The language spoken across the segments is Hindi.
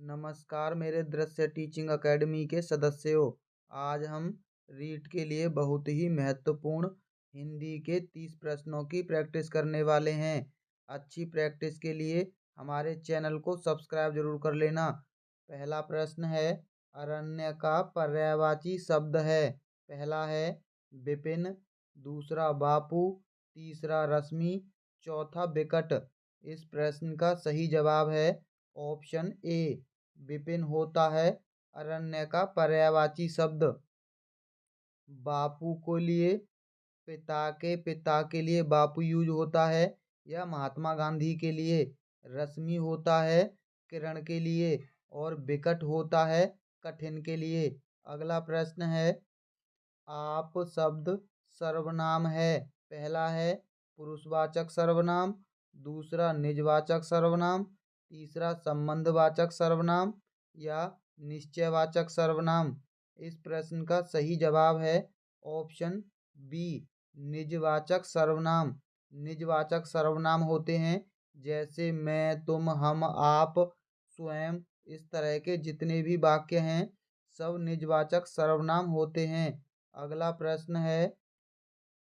नमस्कार मेरे दृश्य टीचिंग एकेडमी के सदस्यों। आज हम रीट के लिए बहुत ही महत्वपूर्ण हिंदी के 30 प्रश्नों की प्रैक्टिस करने वाले हैं। अच्छी प्रैक्टिस के लिए हमारे चैनल को सब्सक्राइब जरूर कर लेना। पहला प्रश्न है, अरण्य का पर्यायवाची शब्द है। पहला है विपिन, दूसरा बापू, तीसरा रश्मि, चौथा विकट। इस प्रश्न का सही जवाब है ऑप्शन ए, विपिन होता है अरण्य का पर्यायवाची शब्द। बापू को लिए पिता के लिए बापू यूज होता है, यह महात्मा गांधी के लिए। रश्मि होता है किरण के लिए, और विकट होता है कठिन के लिए। अगला प्रश्न है, आप शब्द सर्वनाम है। पहला है पुरुषवाचक सर्वनाम, दूसरा निजवाचक सर्वनाम, तीसरा संबंधवाचक सर्वनाम या निश्चयवाचक सर्वनाम। इस प्रश्न का सही जवाब है ऑप्शन बी, निजवाचक सर्वनाम। निजवाचक सर्वनाम होते हैं जैसे मैं, तुम, हम, आप, स्वयं। इस तरह के जितने भी वाक्य हैं सब निजवाचक सर्वनाम होते हैं। अगला प्रश्न है,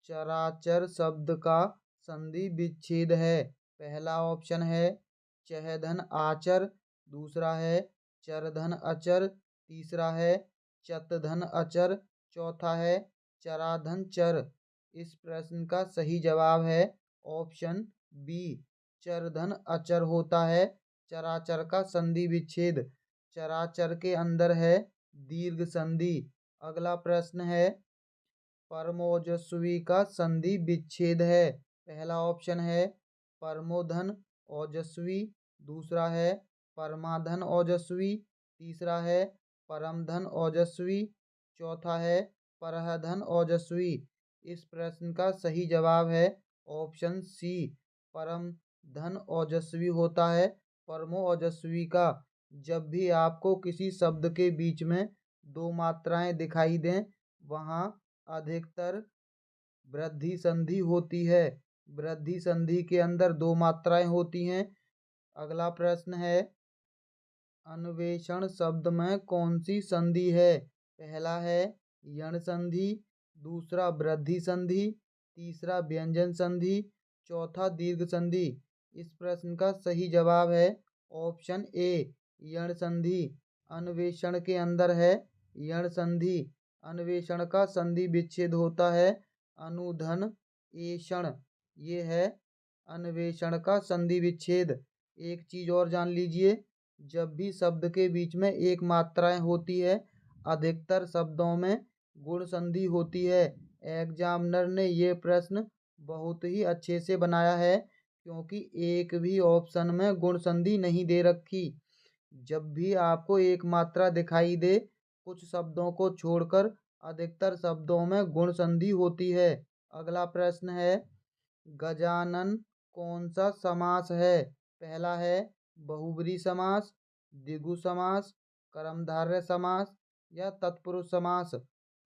चराचर शब्द का संधि विच्छेद है। पहला ऑप्शन है चहधन आचर, दूसरा है चरधन अचर, तीसरा है चतधन अचर, चौथा है चराधन चर। इस प्रश्न का सही जवाब है ऑप्शन बी, चरधन अचर होता है चराचर का संधि विच्छेद। चराचर के अंदर है दीर्घ संधि। अगला प्रश्न है, परमोजस्वी का संधि विच्छेद है। पहला ऑप्शन है परमोधन ओजस्वी, दूसरा है परमाधन ओजस्वी, तीसरा है परमधन ओजस्वी, चौथा है परहधन ओजस्वी। इस प्रश्न का सही जवाब है ऑप्शन सी, परम धन ओजस्वी होता है परमो ओजस्वी का। जब भी आपको किसी शब्द के बीच में दो मात्राएं दिखाई दें वहाँ अधिकतर वृद्धि संधि होती है। वृद्धि संधि के अंदर दो मात्राएं होती हैं। अगला प्रश्न है, अन्वेषण शब्द में कौन सी संधि है। पहला है यण संधि, दूसरा वृद्धि संधि, तीसरा व्यंजन संधि, चौथा दीर्घ संधि। इस प्रश्न का सही जवाब है ऑप्शन ए, यण संधि। अन्वेषण के अंदर है यण संधि। अन्वेषण का संधि विच्छेद होता है अनुधन एषण। ये है अन्वेषण का संधि विच्छेद। एक चीज और जान लीजिए, जब भी शब्द के बीच में एक मात्राएं होती है अधिकतर शब्दों में गुण संधि होती है। एग्जामिनर ने ये प्रश्न बहुत ही अच्छे से बनाया है क्योंकि एक भी ऑप्शन में गुण संधि नहीं दे रखी। जब भी आपको एक मात्रा दिखाई दे कुछ शब्दों को छोड़कर अधिकतर शब्दों में गुण संधि होती है। अगला प्रश्न है, गजानन कौन सा समास है। पहला है बहुब्री समास, द्विगु समास, कर्मधारय समास या तत्पुरुष समास।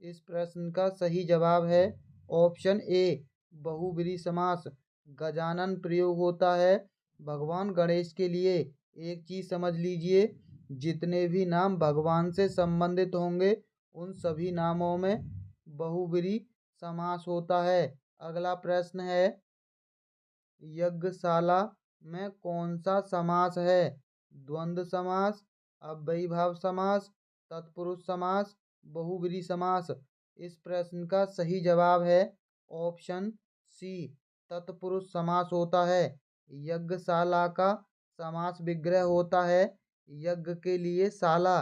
इस प्रश्न का सही जवाब है ऑप्शन ए, बहुब्री समास। गजानन प्रयोग होता है भगवान गणेश के लिए। एक चीज समझ लीजिए, जितने भी नाम भगवान से संबंधित होंगे उन सभी नामों में बहुब्री समास होता है। अगला प्रश्न है, यज्ञशाला में कौन सा समास है। द्वंद्व समास, अव्ययीभाव समास, तत्पुरुष समास, बहुब्री समास। इस प्रश्न का सही जवाब है ऑप्शन सी, तत्पुरुष समास होता है। यज्ञशाला का समास विग्रह होता है यज्ञ के लिए शाला,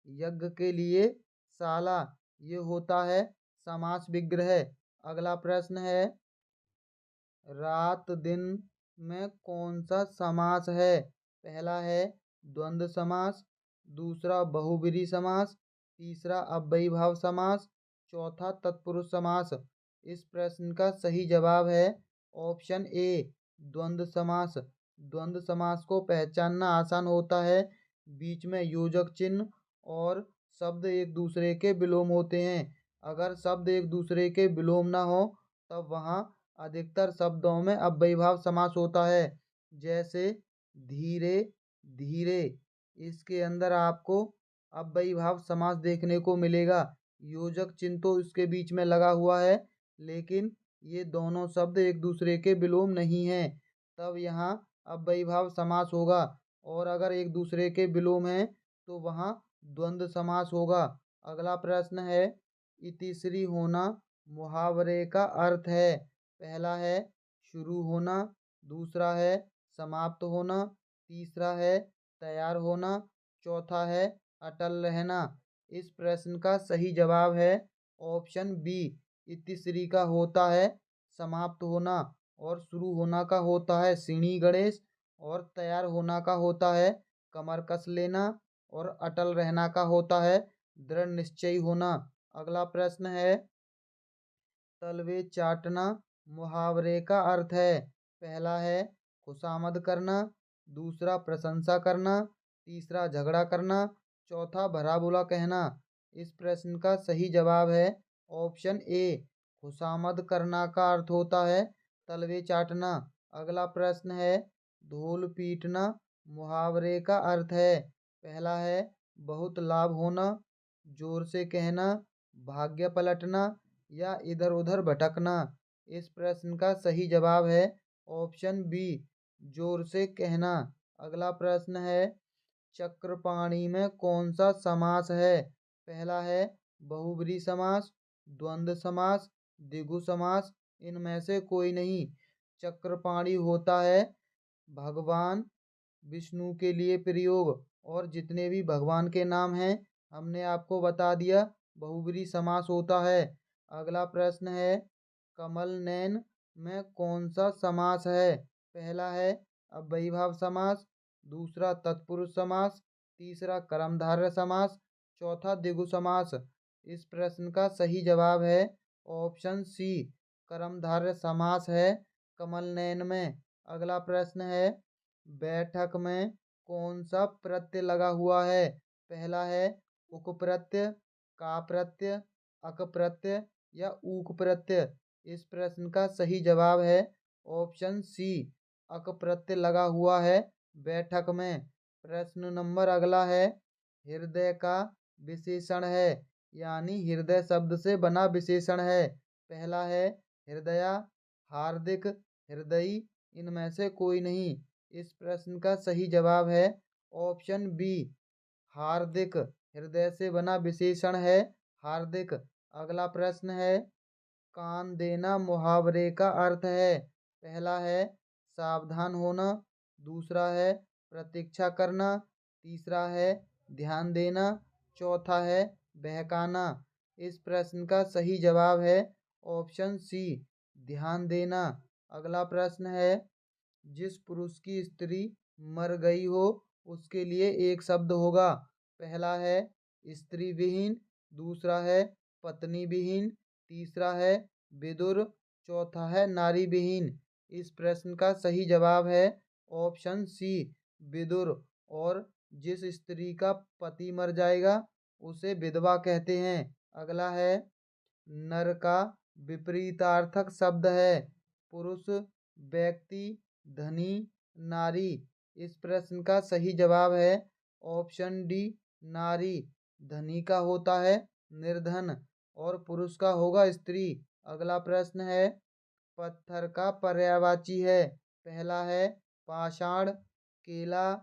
यज्ञ के लिए शाला। ये होता है समास विग्रह। अगला प्रश्न है, रात दिन में कौन सा समास है। पहला है द्वंद्व समास, दूसरा बहुब्री समास, तीसरा अव्ययीभाव समास, चौथा तत्पुरुष समास। इस प्रश्न का सही जवाब है ऑप्शन ए, द्वंद्व समास। द्वंद्व समास को पहचानना आसान होता है, बीच में योजक चिन्ह और शब्द एक दूसरे के विलोम होते हैं। अगर शब्द एक दूसरे के विलोम ना हो तब वहाँ अधिकतर शब्दों में अव्ययीभाव समास होता है, जैसे धीरे धीरे। इसके अंदर आपको अव्ययीभाव समास देखने को मिलेगा। योजक चिन्ह तो इसके बीच में लगा हुआ है, लेकिन ये दोनों शब्द एक दूसरे के विलोम नहीं है, तब यहाँ अव्ययीभाव समास होगा। और अगर एक दूसरे के विलोम है तो वहाँ द्वंद्व समास होगा। अगला प्रश्न है, इतिश्री होना मुहावरे का अर्थ है। पहला है शुरू होना, दूसरा है समाप्त होना, तीसरा है तैयार होना, चौथा है अटल रहना। इस प्रश्न का सही जवाब है ऑप्शन बी। इतिश्री का होता है समाप्त होना, और शुरू होना का होता है सिणी गणेश, और तैयार होना का होता है कमर कस लेना, और अटल रहना का होता है दृढ़ निश्चयी होना। अगला प्रश्न है, तलवे चाटना मुहावरे का अर्थ है। पहला है खुशामद करना, दूसरा प्रशंसा करना, तीसरा झगड़ा करना, चौथा भला बुरा कहना। इस प्रश्न का सही जवाब है ऑप्शन ए। खुशामद करना का अर्थ होता है तलवे चाटना। अगला प्रश्न है, धूल पीटना मुहावरे का अर्थ है। पहला है बहुत लाभ होना, जोर से कहना, भाग्य पलटना, या इधर उधर भटकना। इस प्रश्न का सही जवाब है ऑप्शन बी, जोर से कहना। अगला प्रश्न है, चक्रपाणी में कौन सा समास है। पहला है बहुब्रीहि समास, द्वंद्व समास, द्विगु समास, इनमें से कोई नहीं। चक्रपाणी होता है भगवान विष्णु के लिए प्रयोग, और जितने भी भगवान के नाम हैं हमने आपको बता दिया, बहुब्रीहि समास होता है। अगला प्रश्न है, कमल नयन में कौन सा समास है। पहला है अव्ययीभाव समास, दूसरा तत्पुरुष समास, तीसरा कर्मधारय समास, चौथा द्विगु समास। इस प्रश्न का सही जवाब है ऑप्शन सी, कर्मधारय समास है कमल नयन में। अगला प्रश्न है, बैठक में कौन सा प्रत्यय लगा हुआ है। पहला है उक प्रत्यय, का प्रत्यय, अक प्रत्यय, या ऊक प्रत्यय। इस प्रश्न का सही जवाब है ऑप्शन सी, अक प्रत्यय लगा हुआ है बैठक में। प्रश्न नंबर अगला है, हृदय का विशेषण है, यानी हृदय शब्द से बना विशेषण है। पहला है हृदया, हार्दिक, हृदयी, इनमें से कोई नहीं। इस प्रश्न का सही जवाब है ऑप्शन बी, हार्दिक, हृदय से बना विशेषण है हार्दिक। अगला प्रश्न है, कान देना मुहावरे का अर्थ है। पहला है सावधान होना, दूसरा है प्रतीक्षा करना, तीसरा है ध्यान देना, चौथा है बहकाना। इस प्रश्न का सही जवाब है ऑप्शन सी, ध्यान देना। अगला प्रश्न है, जिस पुरुष की स्त्री मर गई हो उसके लिए एक शब्द होगा। पहला है स्त्री विहीन, दूसरा है पत्नी विहीन, तीसरा है विदुर, चौथा है नारी विहीन। इस प्रश्न का सही जवाब है ऑप्शन सी, विदुर। और जिस स्त्री का पति मर जाएगा उसे विधवा कहते हैं। अगला है, नर का विपरीतार्थक शब्द है। पुरुष, व्यक्ति, धनी, नारी। इस प्रश्न का सही जवाब है ऑप्शन डी, नारी। धनी का होता है निर्धन, और पुरुष का होगा स्त्री। अगला प्रश्न है, पत्थर का पर्यायवाची है। पहला है पाषाण, केला,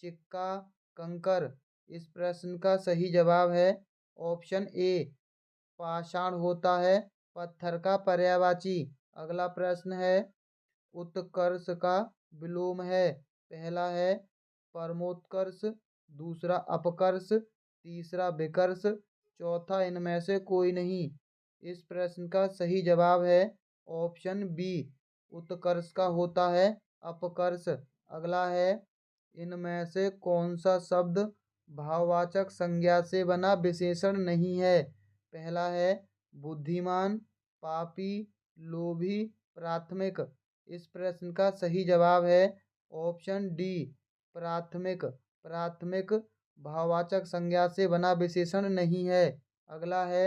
चिक्का, कंकर। इस प्रश्न का सही जवाब है ऑप्शन ए, पाषाण होता है पत्थर का पर्यायवाची। अगला प्रश्न है, उत्कर्ष का विलोम है। पहला है परमोत्कर्ष, दूसरा अपकर्ष, तीसरा विकर्ष, चौथा इनमें से कोई नहीं। इस प्रश्न का सही जवाब है ऑप्शन बी, उत्कर्ष का होता है अपकर्ष। अगला है, इनमें से कौन सा शब्द भाववाचक संज्ञा से बना विशेषण नहीं है। पहला है बुद्धिमान, पापी, लोभी, प्राथमिक। इस प्रश्न का सही जवाब है ऑप्शन डी, प्राथमिक। प्राथमिक भाववाचक संज्ञा से बना विशेषण नहीं है। अगला है,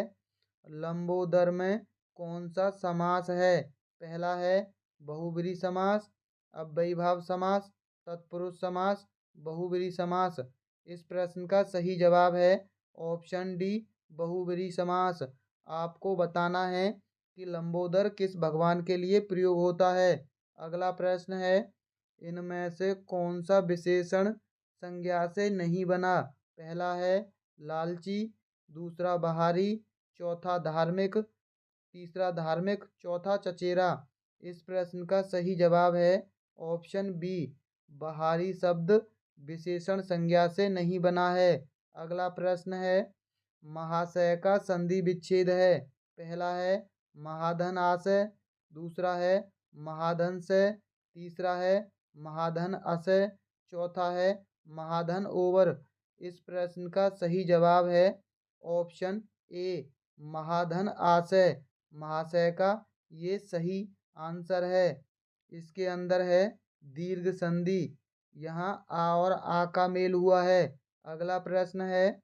लंबोदर में कौन सा समास है। पहला है बहुब्रीहि समास, अव्ययीभाव समास, तत्पुरुष समास, बहुब्रीहि समास। इस प्रश्न का सही जवाब है ऑप्शन डी बहुब्रीहि समास। आपको बताना है कि लंबोदर किस भगवान के लिए प्रयोग होता है। अगला प्रश्न है, इनमें से कौन सा विशेषण संज्ञा से नहीं बना। पहला है लालची, दूसरा बहारी, चौथा धार्मिक, तीसरा धार्मिक, चौथा चचेरा। इस प्रश्न का सही जवाब है ऑप्शन बी बहारी शब्द विशेषण संज्ञा से नहीं बना है। अगला प्रश्न है, महाशय का संधि विच्छेद है। पहला है महाधन आशय, दूसरा है महाधन से, तीसरा है महाधन अशय, चौथा है महाधन ओवर। इस प्रश्न का सही जवाब है ऑप्शन ए महाधन आशय, महाशय का ये सही आंसर है। इसके अंदर है दीर्घ संधि, यहाँ आ और आ का मेल हुआ है। अगला प्रश्न है,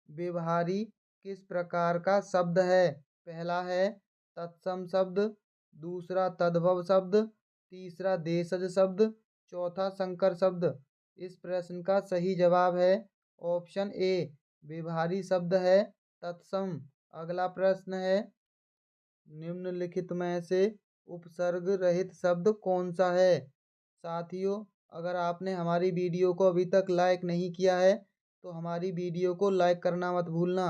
व्यवहारी किस प्रकार का शब्द है। पहला है तत्सम शब्द, दूसरा तद्भव शब्द, तीसरा देशज शब्द, चौथा संकर शब्द। इस प्रश्न का सही जवाब है ऑप्शन ए व्यवहारी शब्द है तत्सम। अगला प्रश्न है, निम्नलिखित में से उपसर्ग रहित शब्द कौन सा है। साथियों, अगर आपने हमारी वीडियो को अभी तक लाइक नहीं किया है तो हमारी वीडियो को लाइक करना मत भूलना।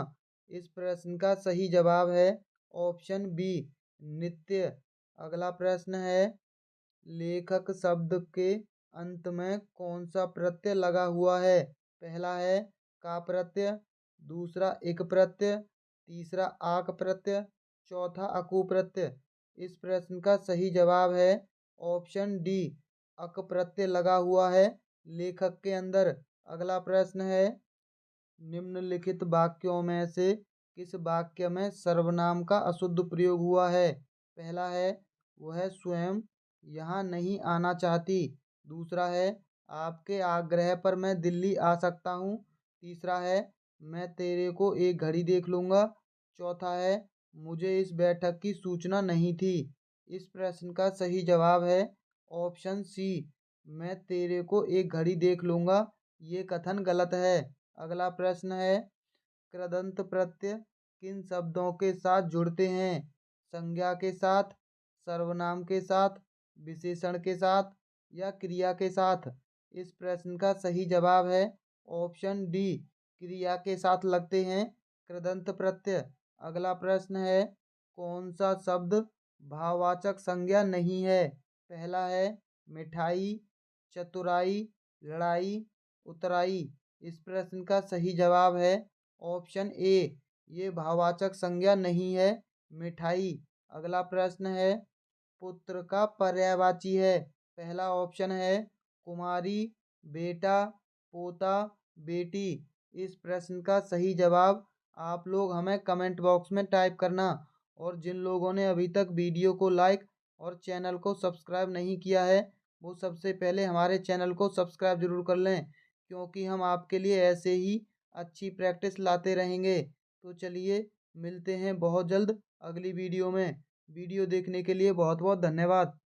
इस प्रश्न का सही जवाब है ऑप्शन बी नित्य। अगला प्रश्न है, लेखक शब्द के अंत में कौन सा प्रत्यय लगा हुआ है। पहला है का प्रत्यय, दूसरा इक प्रत्यय, तीसरा आक प्रत्यय, चौथा अकु प्रत्यय। इस प्रश्न का सही जवाब है ऑप्शन डी अक प्रत्यय लगा हुआ है लेखक के अंदर। अगला प्रश्न है, निम्नलिखित वाक्यों में से किस वाक्य में सर्वनाम का अशुद्ध प्रयोग हुआ है। पहला है वह स्वयं यहाँ नहीं आना चाहती, दूसरा है आपके आग्रह पर मैं दिल्ली आ सकता हूँ, तीसरा है मैं तेरे को एक घड़ी देख लूँगा, चौथा है मुझे इस बैठक की सूचना नहीं थी। इस प्रश्न का सही जवाब है ऑप्शन सी मैं तेरे को एक घड़ी देख लूँगा। ये कथन गलत है। अगला प्रश्न है, कृदंत प्रत्यय किन शब्दों के साथ जुड़ते हैं। संज्ञा के साथ, सर्वनाम के साथ, विशेषण के साथ या क्रिया के साथ। इस प्रश्न का सही जवाब है ऑप्शन डी क्रिया के साथ लगते हैं कृदंत प्रत्यय। अगला प्रश्न है, कौन सा शब्द भाववाचक संज्ञा नहीं है। पहला है मिठाई, चतुराई, लड़ाई, उतराई। इस प्रश्न का सही जवाब है ऑप्शन ए ये भाववाचक संज्ञा नहीं है मिठाई। अगला प्रश्न है, पुत्र का पर्यायवाची है। पहला ऑप्शन है कुमारी, बेटा, पोता, बेटी। इस प्रश्न का सही जवाब आप लोग हमें कमेंट बॉक्स में टाइप करना। और जिन लोगों ने अभी तक वीडियो को लाइक और चैनल को सब्सक्राइब नहीं किया है वो सबसे पहले हमारे चैनल को सब्सक्राइब जरूर कर लें, क्योंकि हम आपके लिए ऐसे ही अच्छी प्रैक्टिस लाते रहेंगे। तो चलिए मिलते हैं बहुत जल्द अगली वीडियो में। वीडियो देखने के लिए बहुत बहुत धन्यवाद।